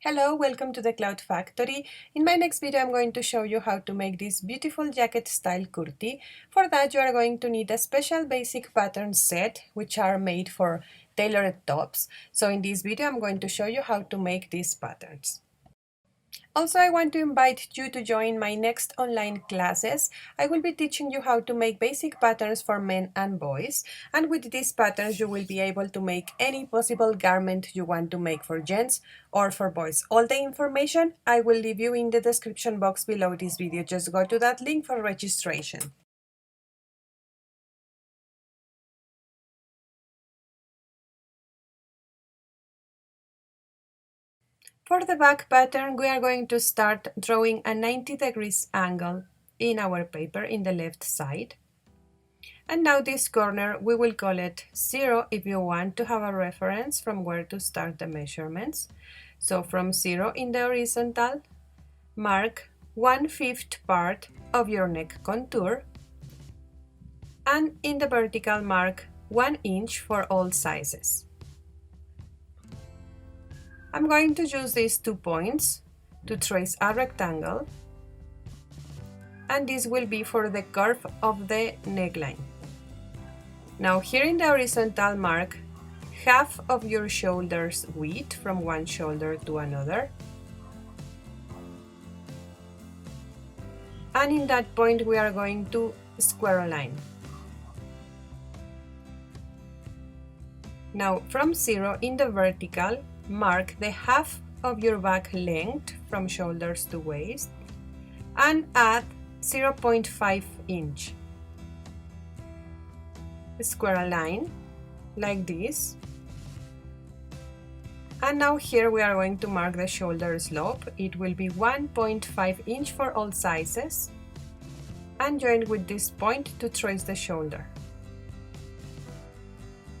Hello, welcome to the Cloud Factory. In my next video I'm going to show you how to make this beautiful jacket style kurti. For that you are going to need a special basic pattern set which are made for tailored tops. So in this video I'm going to show you how to make these patterns. Also, I want to invite you to join my next online classes. I will be teaching you how to make basic patterns for men and boys, and with these patterns you will be able to make any possible garment you want to make for gents or for boys. All the information I will leave you in the description box below this video. Just go to that link for registration. For the back pattern, we are going to start drawing a 90 degrees angle in our paper in the left side. And now this corner, we will call it 0 if you want to have a reference from where to start the measurements. So from 0 in the horizontal, mark 1/5 part of your neck contour, and in the vertical mark 1 inch for all sizes. I'm going to use these 2 points to trace a rectangle, and this will be for the curve of the neckline. Now here in the horizontal mark half of your shoulder's width from one shoulder to another, and in that point we are going to square a line. Now from 0 in the vertical, mark the half of your back length from shoulders to waist and add 0.5 inch. Square a line like this, and now here we are going to mark the shoulder slope. It will be 1.5 inch for all sizes, and join with this point to trace the shoulder.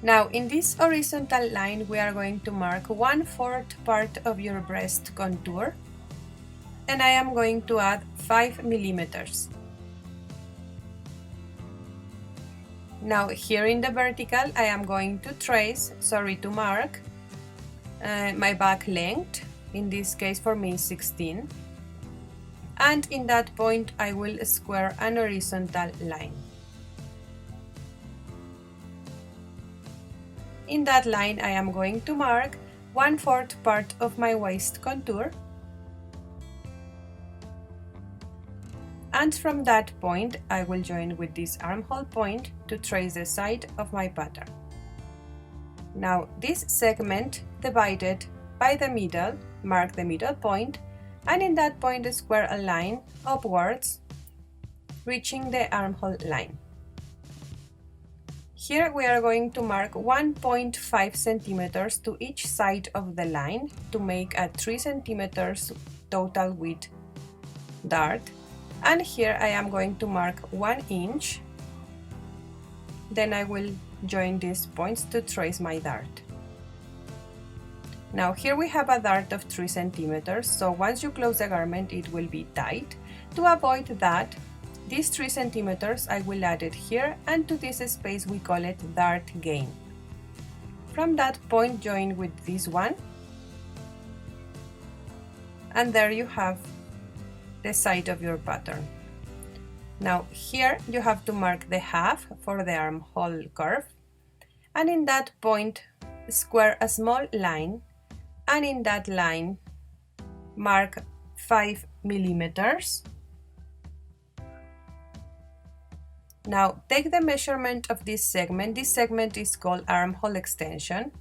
Now in this horizontal line we are going to mark 1/4 part of your breast contour, and I am going to add 5 millimeters. Now here in the vertical I am going to mark my back length. In this case for me 16, and in that point I will square an horizontal line. In that line I am going to mark 1/4 part of my waist contour, and from that point I will join with this armhole point to trace the side of my pattern. Now this segment divided by the middle, mark the middle point, and in that point square a line upwards, reaching the armhole line. Here we are going to mark 1.5 centimeters to each side of the line to make a 3 centimeters total width dart, and here I am going to mark 1 inch. Then I will join these points to trace my dart. Now here we have a dart of 3 centimeters, so once you close the garment it will be tight. To avoid that, these 3 centimeters I will add it here, and to this space we call it dart gain. From that point join with this one, and there you have the side of your pattern. Now here you have to mark the half for the armhole curve, and in that point square a small line, and in that line mark 5 millimeters. Now take the measurement of this segment. This segment is called armhole extension.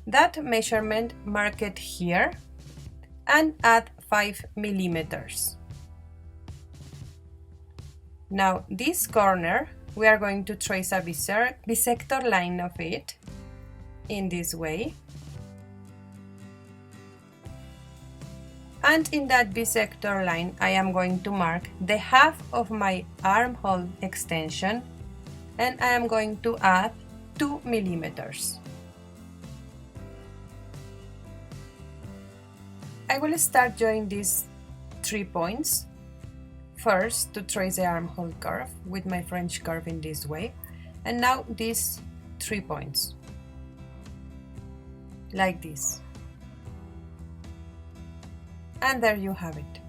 That measurement, mark it here and add 5 millimeters. Now this corner we are going to trace a bisector line of it in this way, and in that bisector line I am going to mark the half of my armhole extension, and I am going to add 2 millimeters. I will start joining these 3 points. First to trace the armhole curve with my French curve in this way, and now these 3 points like this. And there you have it.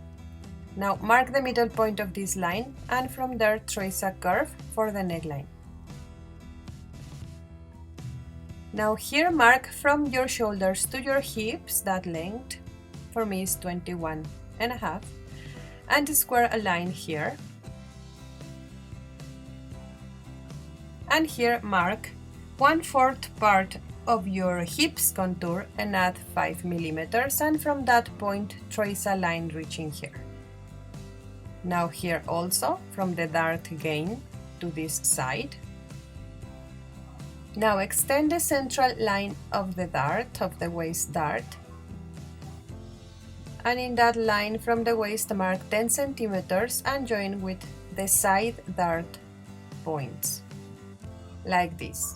Now mark the middle point of this line and from there trace a curve for the neckline. Now here mark from your shoulders to your hips, that length for me is 21.5, and square a line here. And here mark 1/4 part of your hips contour and add 5 millimeters, and from that point trace a line reaching here. Now here also from the dart gain to this side. Now extend the central line of the dart, of the waist dart, and in that line from the waist mark 10 centimeters and join with the side dart points, like this.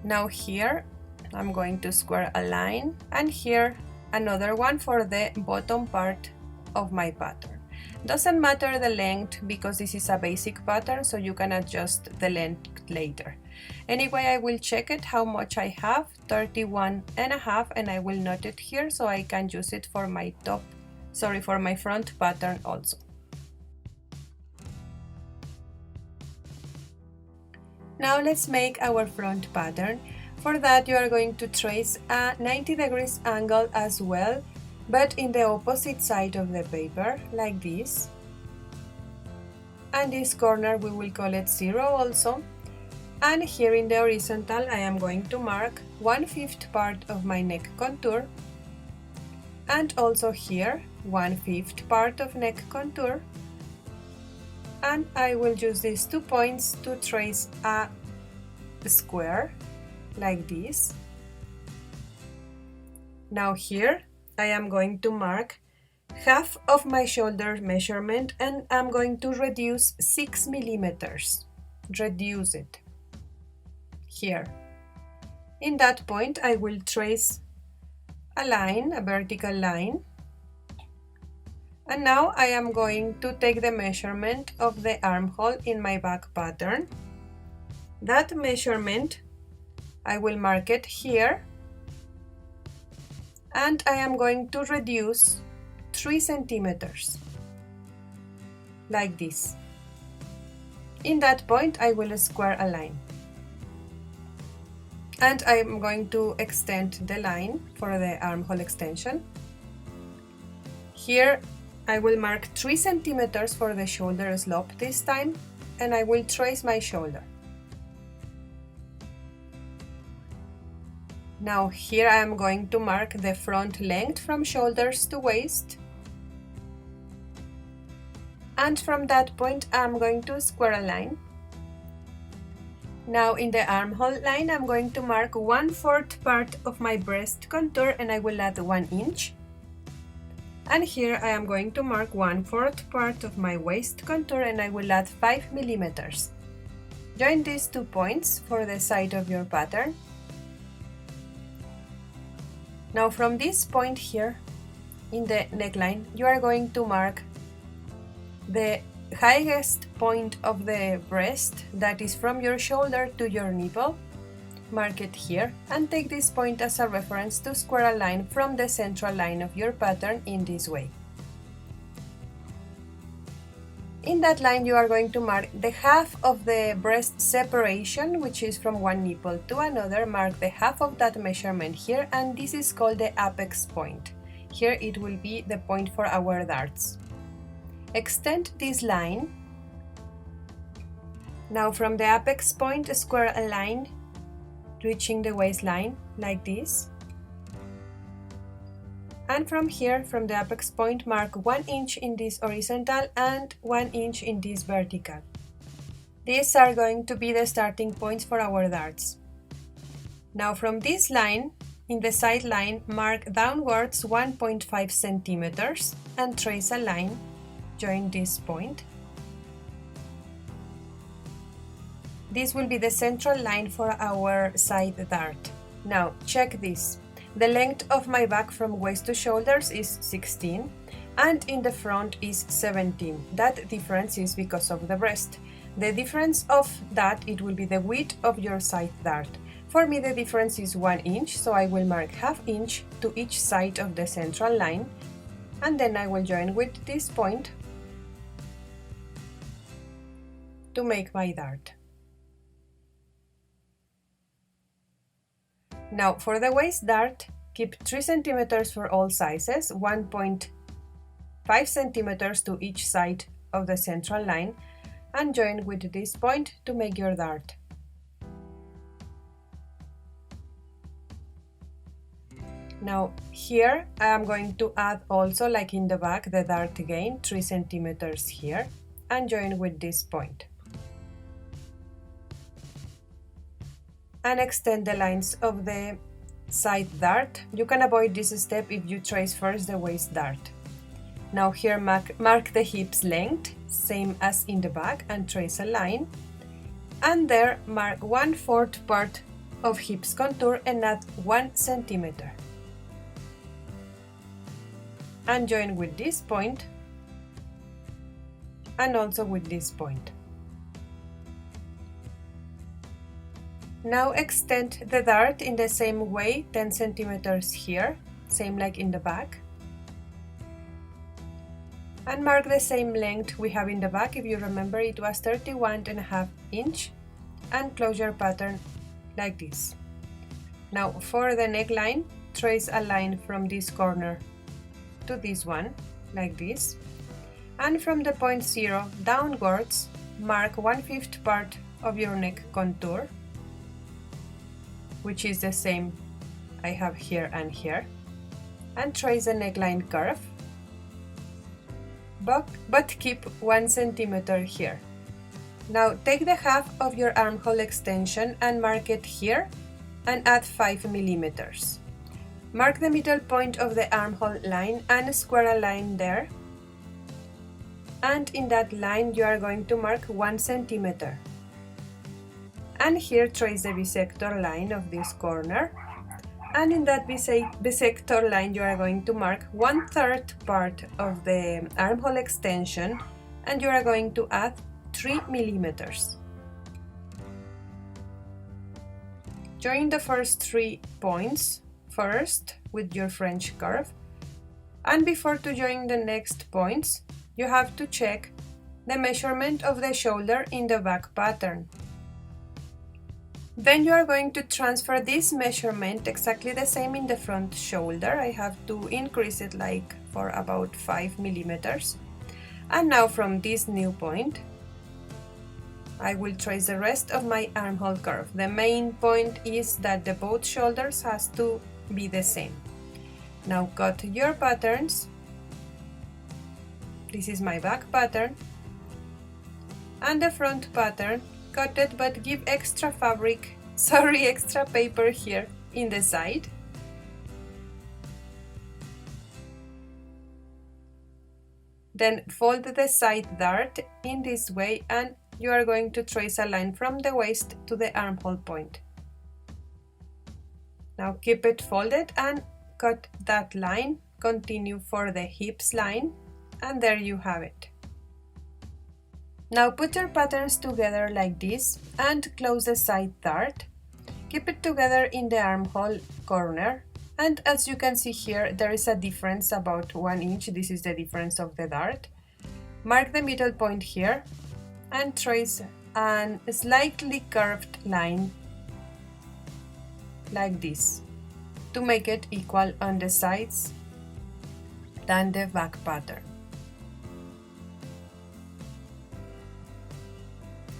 Now here I'm going to square a line, and here another one for the bottom part of my pattern. Doesn't matter the length because this is a basic pattern, so you can adjust the length later. Anyway, I will check it how much I have, 31.5, and I will note it here so I can use it for my for my front pattern also. Now let's make our front pattern. For that you are going to trace a 90 degrees angle as well, but in the opposite side of the paper, like this. And this corner we will call it 0 also. And here in the horizontal I am going to mark 1/5 part of my neck contour, and also here 1/5 part of neck contour, and I will use these 2 points to trace a square like this. Now here I am going to mark half of my shoulder measurement, and I'm going to reduce 6 millimeters. Reduce it here. In that point I will trace a line, a vertical line, and now I am going to take the measurement of the armhole in my back pattern. That measurement I will mark it here, and I am going to reduce 3 centimeters, like this. In that point I will square a line, and I am going to extend the line for the armhole extension. Here I will mark 3 centimeters for the shoulder slope this time, and I will trace my shoulder. Now here I am going to mark the front length from shoulders to waist, and from that point I am going to square a line. Now in the armhole line I'm going to mark 1/4 part of my breast contour, and I will add 1 inch. And here I am going to mark 1/4 part of my waist contour, and I will add 5 millimeters. Join these 2 points for the side of your pattern. Now from this point here in the neckline you are going to mark the highest point of the breast, that is from your shoulder to your nipple. Mark it here and take this point as a reference to square a line from the central line of your pattern in this way. In that line you are going to mark the half of the breast separation, which is from one nipple to another. Mark the half of that measurement here, and this is called the apex point. Here it will be the point for our darts. Extend this line. Now from the apex point square a line reaching the waistline like this. And from here, from the apex point, mark 1 inch in this horizontal and 1 inch in this vertical. These are going to be the starting points for our darts. Now from this line, in the side line, mark downwards 1.5 centimeters and trace a line. Join this point. This will be the central line for our side dart. Now check this. The length of my back from waist to shoulders is 16 and in the front is 17. That difference is because of the breast. The difference of that, it will be the width of your side dart. For me the difference is 1 inch, so I will mark ½ inch to each side of the central line, and then I will join with this point to make my dart. Now for the waist dart, keep 3 cm for all sizes, 1.5 cm to each side of the central line, and join with this point to make your dart. Now here I am going to add also, like in the back, the dart again, 3 cm here, and join with this point. And extend the lines of the side dart. You can avoid this step if you trace first the waist dart. Now here mark the hip's length, same as in the back, and trace a line. And there mark 1/4 part of hip's contour and add 1 cm. And join with this point, and also with this point. Now extend the dart in the same way, 10 cm here, same like in the back. And mark the same length we have in the back. If you remember, it was 31.5 inch, and close your pattern like this. Now for the neckline, trace a line from this corner to this one, like this, and from the point 0 downwards, mark 1/5 part of your neck contour, which is the same I have here and here, and trace a neckline curve, but keep 1 cm here. Now take the half of your armhole extension and mark it here, and add 5 mm. Mark the middle point of the armhole line and square a line there, and in that line you are going to mark 1 cm. And here trace the bisector line of this corner, and in that bisector line you are going to mark 1/3 part of the armhole extension, and you are going to add 3 mm. Join the first 3 points first with your French curve, and before to join the next points you have to check the measurement of the shoulder in the back pattern. Then you are going to transfer this measurement exactly the same in the front shoulder. I have to increase it like for about 5 mm. And now from this new point I will trace the rest of my armhole curve. The main point is that the both shoulders has to be the same. Now cut your patterns. This is my back pattern, and the front pattern, cut it, but give extra extra paper here in the side. Then fold the side dart in this way, and you are going to trace a line from the waist to the armhole point. Now keep it folded and cut that line, continue for the hips line, and there you have it. Now put your patterns together like this and close the side dart. Keep it together in the armhole corner, and as you can see here there is a difference about 1 inch. This is the difference of the dart. Mark the middle point here and trace a slightly curved line like this to make it equal on the sides than the back pattern.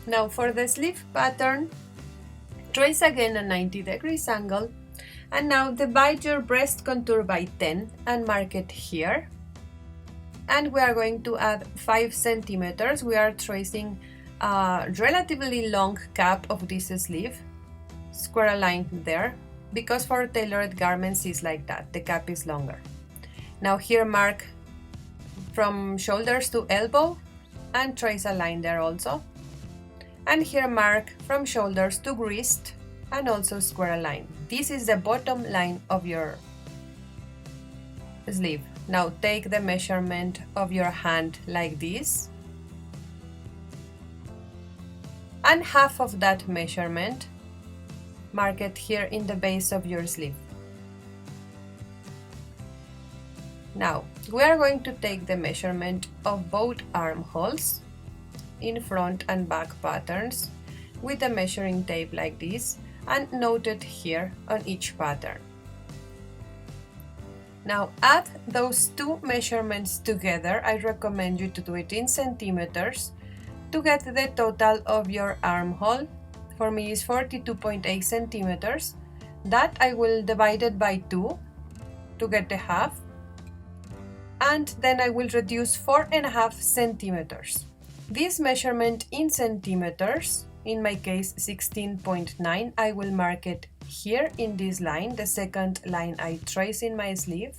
Now for the sleeve pattern, trace again a 90 degrees angle, and now divide your breast contour by 10 and mark it here. And we are going to add 5 centimeters. We are tracing a relatively long cap of this sleeve. Square a line there, because for tailored garments it's like that, the cap is longer. Now here mark from shoulders to elbow and trace a line there also. And here mark from shoulders to wrist and also square a line. This is the bottom line of your sleeve. Now take the measurement of your hand like this, and half of that measurement mark it here in the base of your sleeve. Now we are going to take the measurement of both armholes in front and back patterns with a measuring tape like this and note it here on each pattern. Now add those two measurements together. I recommend you to do it in centimeters to get the total of your armhole. For me is 42.8 centimeters. That I will divide it by 2 to get the half, and then I will reduce 4.5 centimeters. This measurement in centimeters, in my case 16.9, I will mark it here in this line, the second line I trace in my sleeve.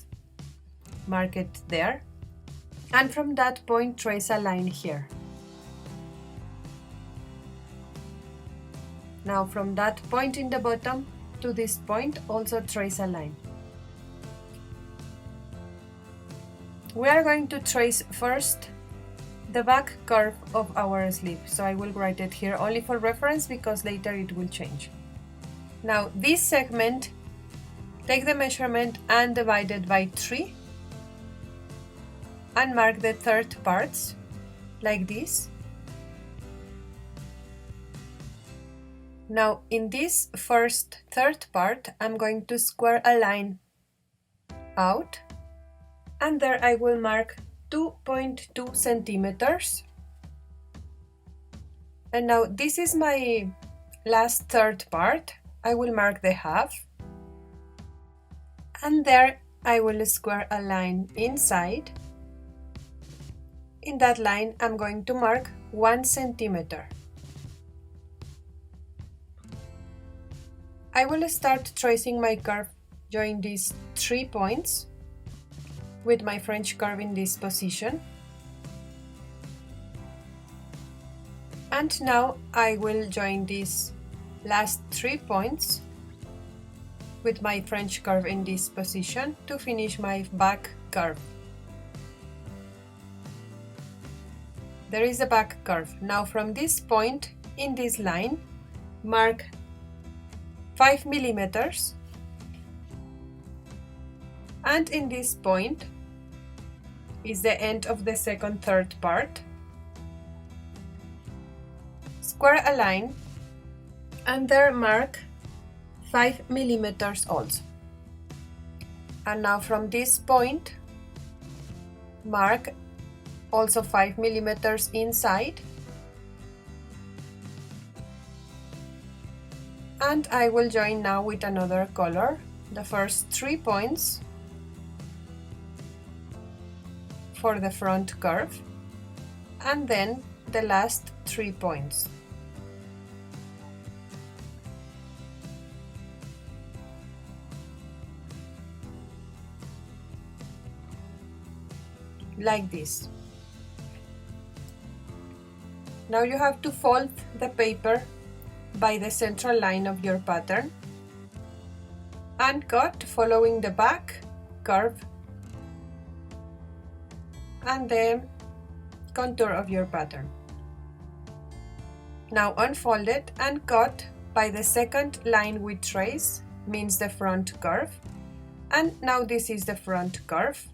Mark it there, and from that point trace a line here. Now from that point in the bottom to this point also trace a line. We are going to trace first the back curve of our sleeve, so I will write it here only for reference because later it will change. Now this segment, take the measurement and divide it by 3 and mark the third parts like this. Now in this third part I'm going to square a line out, and there I will mark 2.2 centimeters. And now this is my last third part. I will mark the half, and there I will square a line inside. In that line I'm going to mark 1 centimeter. I will start tracing my curve, join these 3 points with my French curve in this position. And now I will join these last 3 points with my French curve in this position to finish my back curve. There is a back curve. Now from this point in this line, mark 5 millimeters, and in this point is the end of the third part. Square a line and there mark 5 millimeters also. And now from this point mark also 5 millimeters inside, and I will join now with another color the first 3 points for the front curve, and then the last 3 points. Like this. Now you have to fold the paper by the central line of your pattern and cut following the back curve and the contour of your pattern. Now unfold it and cut by the second line we trace, means the front curve, and now this is the front curve.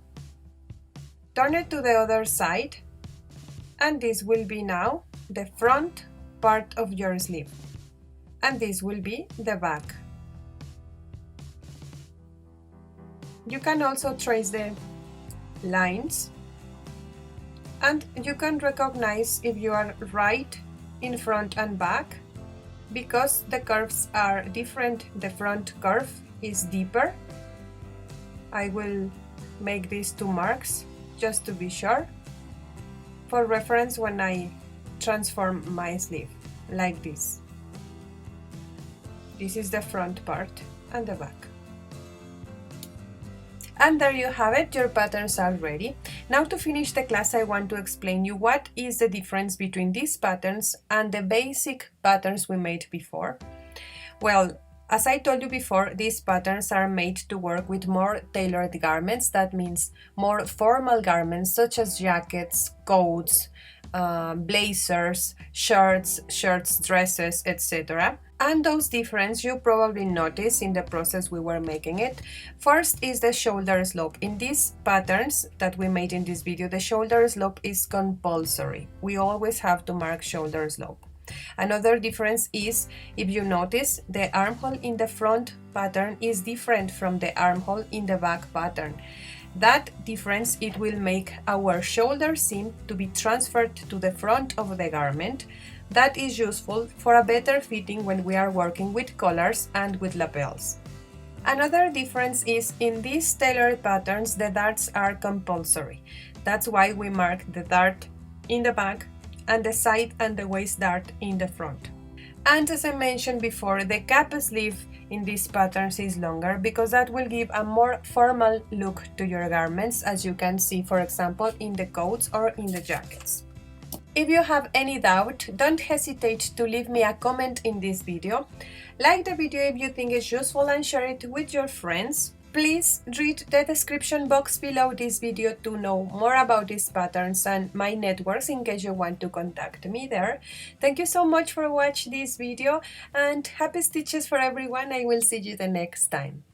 Turn it to the other side, and this will be now the front part of your sleeve, and this will be the back. You can also trace the lines, and you can recognize if you are right in front and back because the curves are different. The front curve is deeper. I will make these 2 marks just to be sure for reference when I transform my sleeve, like this. This is the front part and the back. And there you have it, your patterns are ready. Now to finish the class, I want to explain you what is the difference between these patterns and the basic patterns we made before. Well, as I told you before, these patterns are made to work with more tailored garments. That means more formal garments such as jackets, coats, blazers, shirts, dresses, etc. And those differences you probably noticed in the process we were making it. First is the shoulder slope. In these patterns that we made in this video, the shoulder slope is compulsory. We always have to mark shoulder slope. Another difference is, if you notice, the armhole in the front pattern is different from the armhole in the back pattern. That difference, it will make our shoulder seam to be transferred to the front of the garment. That is useful for a better fitting when we are working with collars and with lapels. Another difference is, in these tailored patterns, the darts are compulsory. That's why we mark the dart in the back and the side and the waist dart in the front. And as I mentioned before, the cap sleeve in these patterns is longer because that will give a more formal look to your garments, as you can see, for example, in the coats or in the jackets. If you have any doubt, don't hesitate to leave me a comment in this video. Like the video if you think it's useful and share it with your friends. Please read the description box below this video to know more about these patterns and my networks in case you want to contact me there. Thank you so much for watching this video and happy stitches for everyone. I will see you the next time.